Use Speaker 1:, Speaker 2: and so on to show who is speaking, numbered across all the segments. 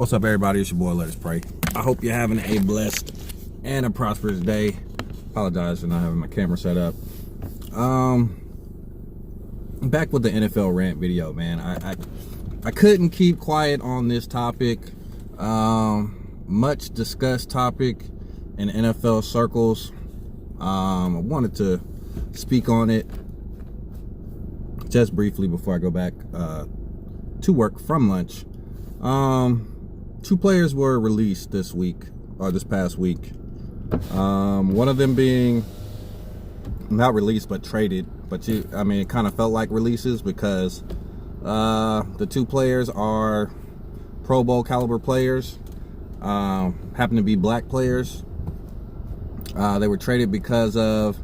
Speaker 1: What's up, everybody? It's your boy, Let Us Pray. I hope you're having a blessed and a prosperous day. Apologize for not having my camera set up. Back with the NFL Rant video, man. I couldn't keep quiet on this topic. Much discussed topic in NFL circles. I wanted to speak on it just briefly before I go back to work from lunch. Two players were released this past week. One of them being not released but traded, but it kind of felt like releases because the two players are Pro Bowl caliber players, happen to be black players. They were traded because of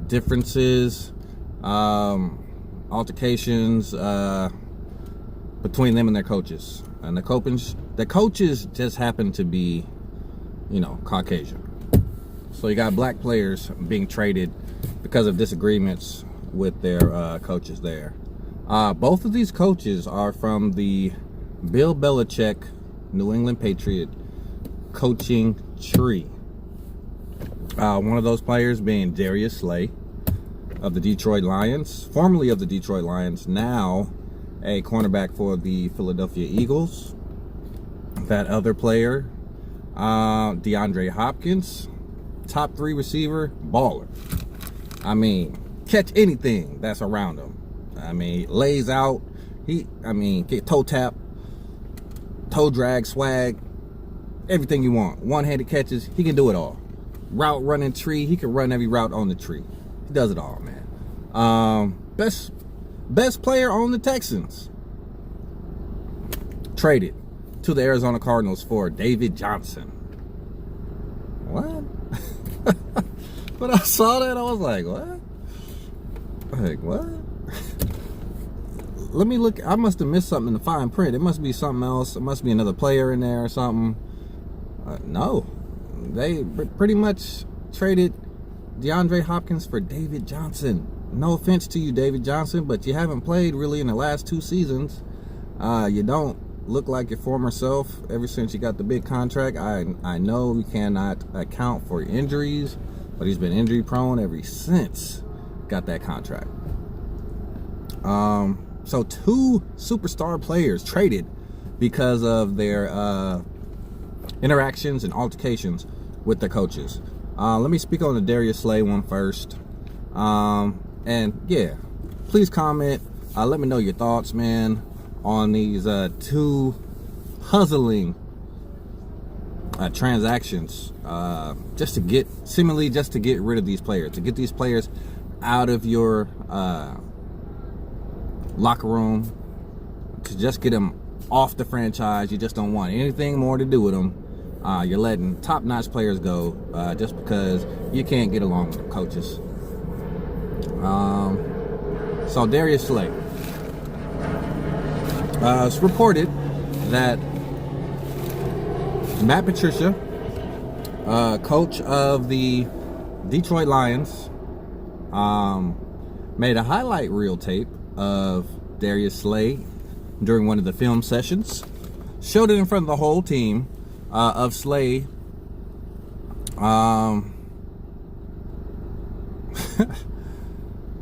Speaker 1: differences, altercations between them and their coaches. And the coaches just happen to be, Caucasian. So you got black players being traded because of disagreements with their coaches there. Both of these coaches are from the Bill Belichick New England Patriot coaching tree. One of those players being Darius Slay of the Detroit Lions, formerly of the Detroit Lions, now a cornerback for the Philadelphia Eagles. That other player, DeAndre Hopkins, top 3 receiver, baller. Catch anything that's around him. Lays out. Get toe tap, toe drag, swag, everything you want. One-handed catches, he can do it all. Route running tree, he can run every route on the tree. He does it all, man. Best player on the Texans, traded to the Arizona Cardinals for David Johnson. What? When I saw that, I was like, what? Let me look. I must have missed something in the fine print. It must be something else. It must be another player in there or something. No. They pretty much traded DeAndre Hopkins for David Johnson. No offense to you, David Johnson, but you haven't played really in the last 2 seasons. You don't look like your former self ever since you got the big contract. I know we cannot account for injuries, but he's been injury prone ever since got that contract. So 2 superstar players traded because of their interactions and altercations with the coaches. Let me speak on the Darius Slay one first. And yeah, please comment. Let me know your thoughts, man, on these 2 puzzling transactions. Just to get rid of these players, to get these players out of your locker room, to just get them off the franchise. You just don't want anything more to do with them. You're letting top-notch players go just because you can't get along with the coaches. So Darius Slay. It's reported that Matt Patricia, coach of the Detroit Lions, made a highlight reel tape of Darius Slay during one of the film sessions, showed it in front of the whole team, of Slay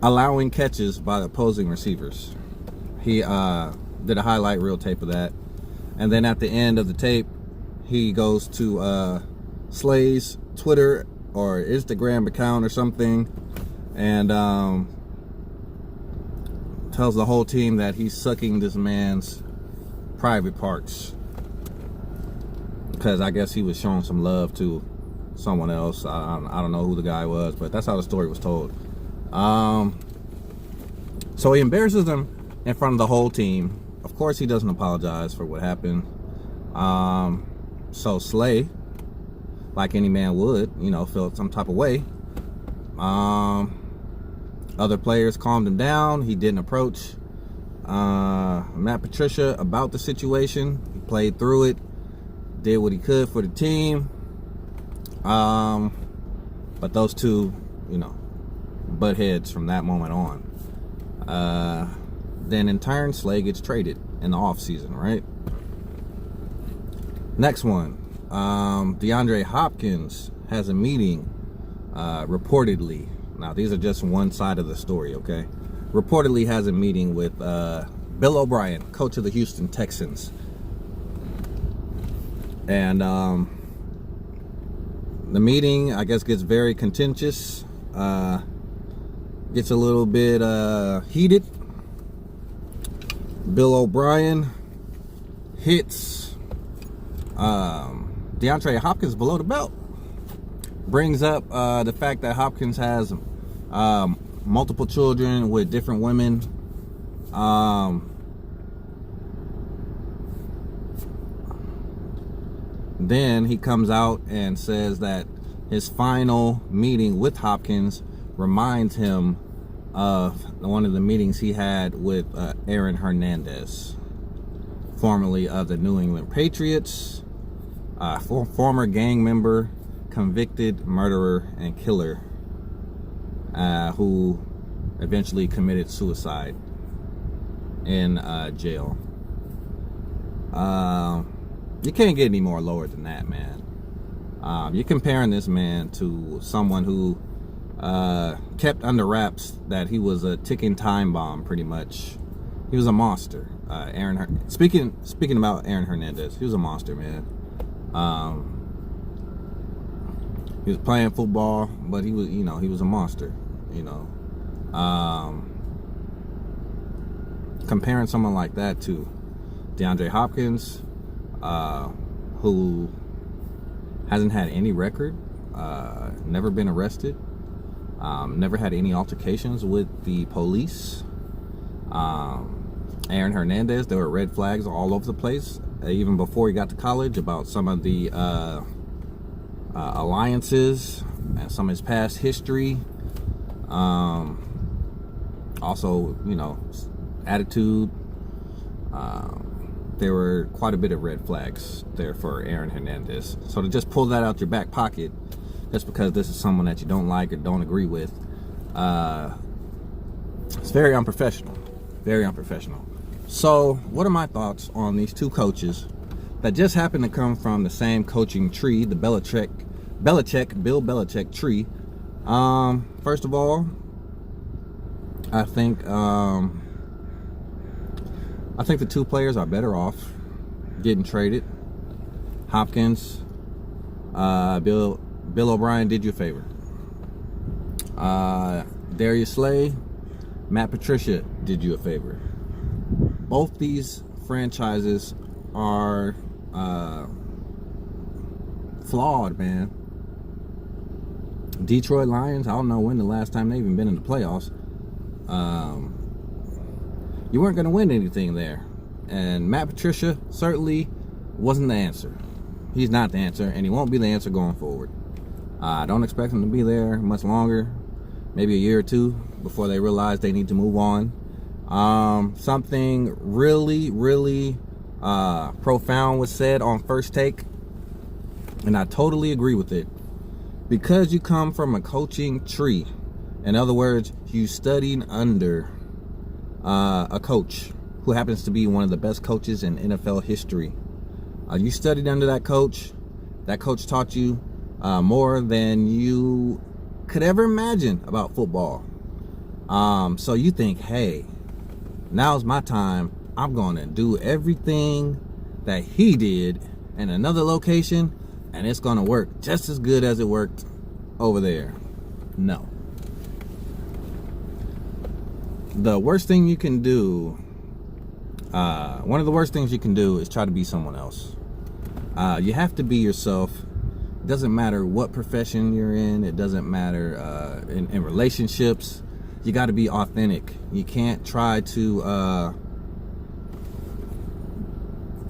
Speaker 1: allowing catches by the opposing receivers. He did a highlight reel tape of that, and then at the end of the tape, he goes to Slay's Twitter or Instagram account or something, and tells the whole team that he's sucking this man's private parts, because I guess he was showing some love to someone else. I don't know who the guy was, but that's how the story was told. So he embarrasses them in front of the whole team. Of course, he doesn't apologize for what happened. So Slay, like any man would, felt some type of way. Other players calmed him down. He didn't approach Matt Patricia about the situation. He played through it, did what he could for the team. But those two, butt heads from that moment on. Then in turn, Slay gets traded in the offseason, right? Next one. DeAndre Hopkins has a meeting, reportedly. Now, these are just one side of the story, okay? Reportedly has a meeting with Bill O'Brien, coach of the Houston Texans. And the meeting, I guess, gets very contentious. Gets a little bit heated. Bill O'Brien hits DeAndre Hopkins below the belt. Brings up the fact that Hopkins has multiple children with different women. Then he comes out and says that his final meeting with Hopkins reminds him of one of the meetings he had with Aaron Hernandez, formerly of the New England Patriots, former gang member, convicted murderer and killer, who eventually committed suicide in jail. You can't get any more lower than that, man. You're comparing this man to someone who kept under wraps that he was a ticking time bomb, pretty much. He was a monster. Speaking about Aaron Hernandez, he was a monster, man. He was playing football, but he was a monster, comparing someone like that to DeAndre Hopkins, who hasn't had any record, never been arrested, never had any altercations with the police. Aaron Hernandez, there were red flags all over the place, even before he got to college, about some of the alliances and some of his past history. Also, attitude. There were quite a bit of red flags there for Aaron Hernandez. So to just pull that out your back pocket, just because this is someone that you don't like or don't agree with, it's very unprofessional. Very unprofessional. So what are my thoughts on these two coaches that just happen to come from the same coaching tree, the Bill Belichick tree? First of all, I think the two players are better off getting traded. Hopkins, Bill O'Brien did you a favor. Darius Slay, Matt Patricia did you a favor. Both these franchises are flawed, man. Detroit Lions, I don't know when the last time they even been in the playoffs. You weren't going to win anything there. And Matt Patricia certainly wasn't the answer. He's not the answer, and he won't be the answer going forward. I don't expect him to be there much longer, maybe a year or two, before they realize they need to move on. Something really, really profound was said on First Take, and I totally agree with it. Because you come from a coaching tree, in other words, you studied under a coach who happens to be one of the best coaches in NFL history. You studied under that coach. That coach taught you more than you could ever imagine about football. So you think, hey, now's my time. I'm going to do everything that he did in another location, and it's going to work just as good as it worked over there. No. The worst thing you can do, one of the worst things you can do is try to be someone else. You have to be yourself. It doesn't matter what profession you're in. It doesn't matter in relationships. You got to be authentic. You can't try to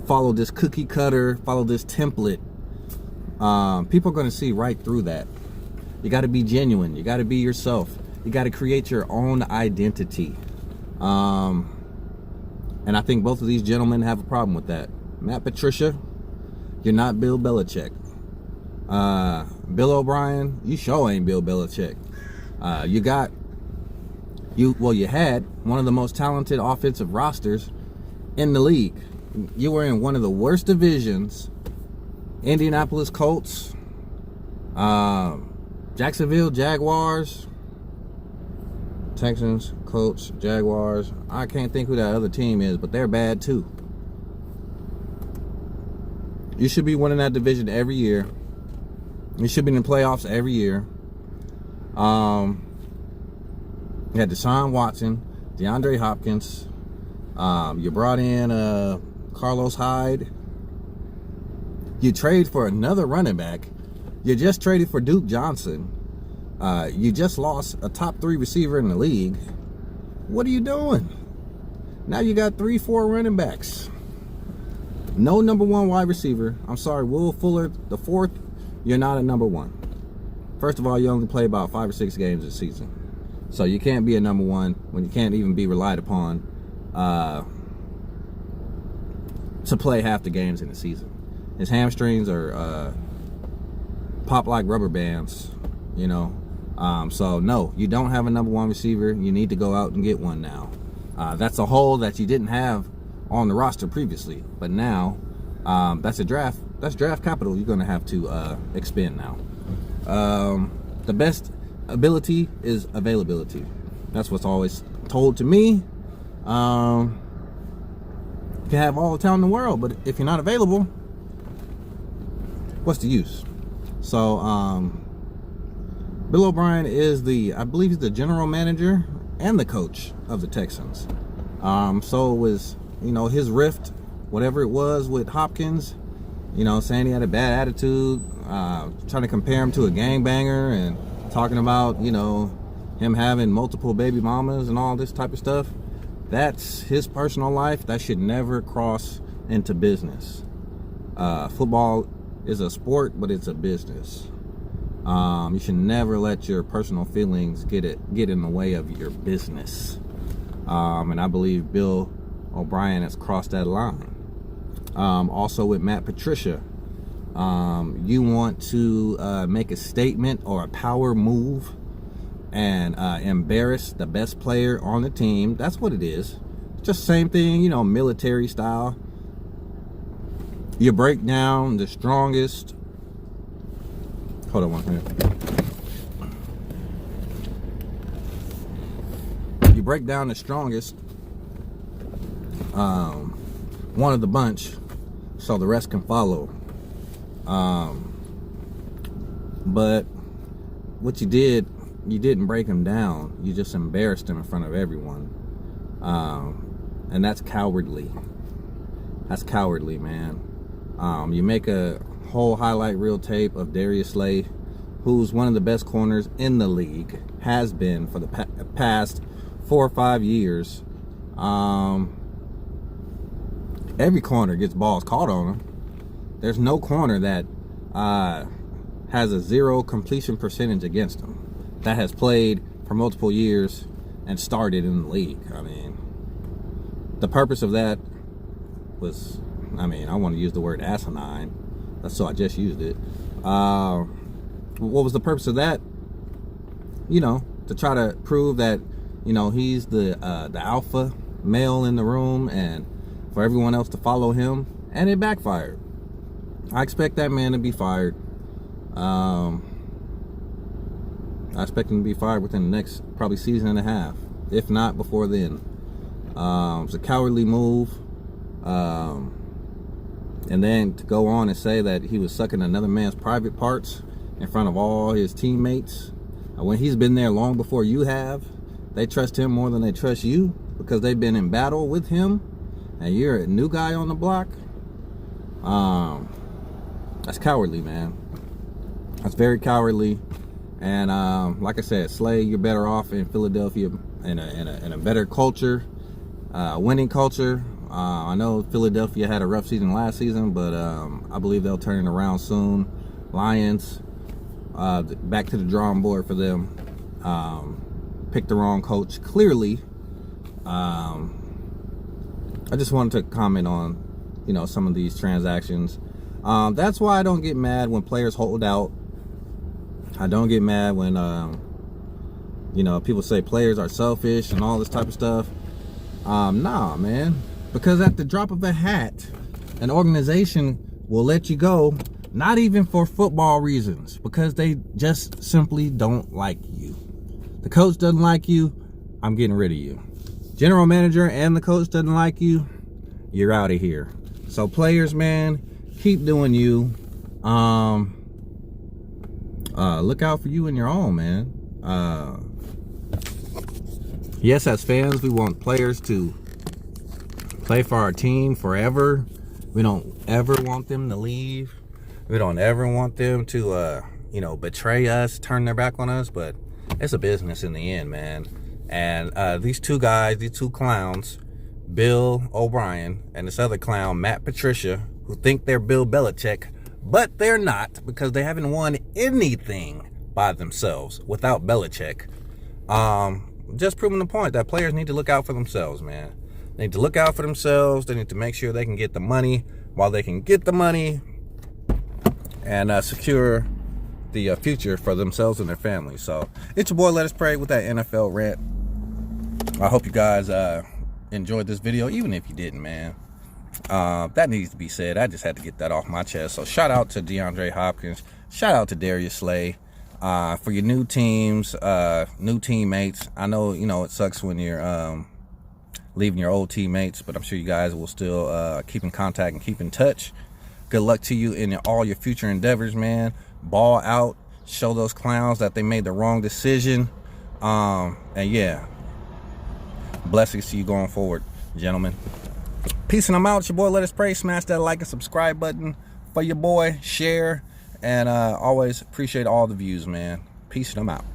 Speaker 1: follow this cookie cutter, follow this template. People are going to see right through that. You got to be genuine. You got to be yourself. You got to create your own identity. And I think both of these gentlemen have a problem with that. Matt Patricia, you're not Bill Belichick. Bill O'Brien, you sure ain't Bill Belichick. You had one of the most talented offensive rosters in the league. You were in one of the worst divisions Indianapolis Colts, Jacksonville Jaguars, Texans, Colts, Jaguars. I can't think who that other team is, but they're bad too. You should be winning that division every year. You should be in the playoffs every year. You had Deshaun Watson, DeAndre Hopkins. You brought in Carlos Hyde. You trade for another running back. You just traded for Duke Johnson. You just lost a top 3 receiver in the league. What are you doing? Now you got 3-4 running backs. No number 1 wide receiver. I'm sorry, Will Fuller, the 4th, you're not a number 1. First of all, you only play about 5 or 6 games this season. So you can't be a number 1 when you can't even be relied upon to play half the games in the season. His hamstrings are pop like rubber bands, you know. So no, you don't have a number 1 receiver. You need to go out and get one now. That's a hole that you didn't have on the roster previously, but now that's draft capital you're going to have to expend now. The best ability is availability. That's what's always told to me. You can have all the talent in the world, but if you're not available, what's the use? So Bill O'Brien is I believe he's the general manager and the coach of the Texans. So it was, you know, his rift, whatever it was with Hopkins, you know, saying he had a bad attitude, trying to compare him to a gangbanger and talking about, you know, him having multiple baby mamas and all this type of stuff. That's his personal life. That should never cross into business. Football is a sport, but it's a business. You should never let your personal feelings get in the way of your business. And I believe Bill O'Brien has crossed that line. Also with Matt Patricia, you want to make a statement or a power move and embarrass the best player on the team. That's what it is. Just same thing, you know, military style. You break down the strongest. Hold on 1 minute. You break down the strongest one of the bunch so the rest can follow. But what you didn't break him down. You just embarrassed him in front of everyone. And that's cowardly. That's cowardly, man. You make a whole highlight reel tape of Darius Slay, who's one of the best corners in the league, has been for the past 4 or 5 years. Every corner gets balls caught on him. There's no corner that has a 0 completion percentage against him that has played for multiple years and started in the league. I mean, the purpose of that was, I mean, I want to use the word asinine. So I just used it. What was the purpose of that? You know, to try to prove that, you know, he's the alpha male in the room and for everyone else to follow him, and it backfired. I expect that man to be fired. I expect him to be fired within the next probably season and a half, if not before then. It's a cowardly move. And then to go on and say that he was sucking another man's private parts in front of all his teammates, when he's been there long before you have. They trust him more than they trust you because they've been in battle with him, and you're a new guy on the block. That's cowardly, man. That's very cowardly. And like I said, Slay, you're better off in Philadelphia in a better culture, winning culture. I know Philadelphia had a rough season last season, but I believe they'll turn it around soon. Lions, back to the drawing board for them. Picked the wrong coach, clearly. I just wanted to comment on, you know, some of these transactions. That's why I don't get mad when players hold out. I don't get mad when, you know, people say players are selfish and all this type of stuff. Nah, man. Because at the drop of a hat, an organization will let you go Not even for football reasons, because they just simply don't like you. The coach doesn't like you, I'm getting rid of you. General manager and the coach doesn't like you, you're out of here. So players, man, keep doing you. Look out for you and your own, man. Yes, as fans, we want players to play for our team forever. We don't ever want them to leave. We don't ever want them to, betray us, turn their back on us. But it's a business in the end, man. And these two guys, these two clowns, Bill O'Brien and this other clown, Matt Patricia, who think they're Bill Belichick, but they're not, because they haven't won anything by themselves without Belichick. Just proving the point that players need to look out for themselves, man. They need to look out for themselves. They need to make sure they can get the money while they can get the money, and secure the future for themselves and their families. So it's your boy, Let Us Pray, with that NFL rant. I hope you guys enjoyed this video, even if you didn't, man. That needs to be said. I just had to get that off my chest. So shout out to DeAndre Hopkins. Shout out to Darius Slay. For your new teams, new teammates. I know, it sucks when you're leaving your old teammates, but I'm sure you guys will still keep in contact and keep in touch. Good luck to you in all your future endeavors, man. Ball out. Show those clowns that they made the wrong decision. And yeah, blessings to you going forward, gentlemen. Peace and I'm out. It's your boy, Let Us Pray. Smash that like and subscribe button for your boy. Share. And always appreciate all the views, man. Peace and I'm out.